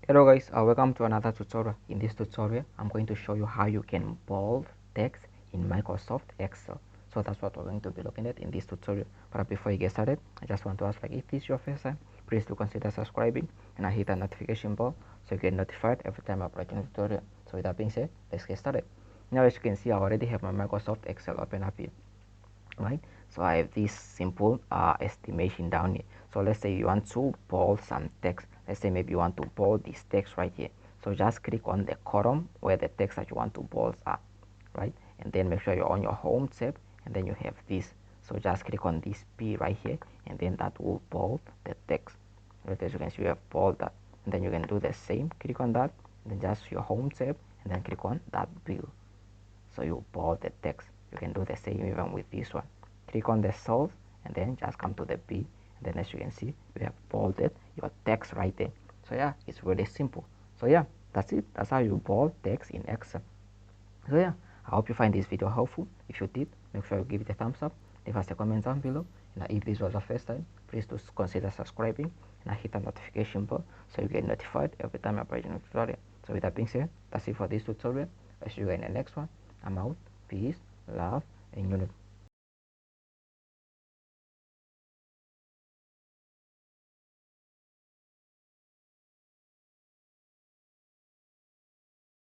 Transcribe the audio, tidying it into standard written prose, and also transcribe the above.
Hello guys, welcome to another tutorial. In this tutorial, I'm going to show you how you can bold text in Microsoft Excel. So that's what we're going to be looking at in this tutorial. But before you get started, I just want to ask, like, if this is your first time, please do consider subscribing and hit the notification bell so you get notified every time I upload a new tutorial. So with that being said, let's get started. Now as you can see, I already have my Microsoft Excel open up here. Right, so I have this simple estimation down here. So let's say you want to bold some text. Let's say maybe you want to bold this text right here. So just click on the column where the text that you want to bold are, right? And then make sure you're on your home tab, and then you have this. So just click on this P right here, and then that will bold the text. Right, as you can see, you have bold that, and then you can do the same. Click on that, and then just your home tab, and then click on that bill. So you bold the text. You can do the same even with this one. Click on the cells and then just come to the B, and then as you can see, you have bolded your text right there. So yeah, it's really simple. So yeah, that's it. That's how you bold text in Excel. So yeah, I hope you find this video helpful. If you did, make sure you give it a thumbs up, leave us a comment down below, and if this was your first time, please do consider subscribing and hit the notification bell so you get notified every time I upload a new tutorial. So with that being said, that's it for this tutorial. I'll see you in the next one. I'm out. Peace, love, and unity.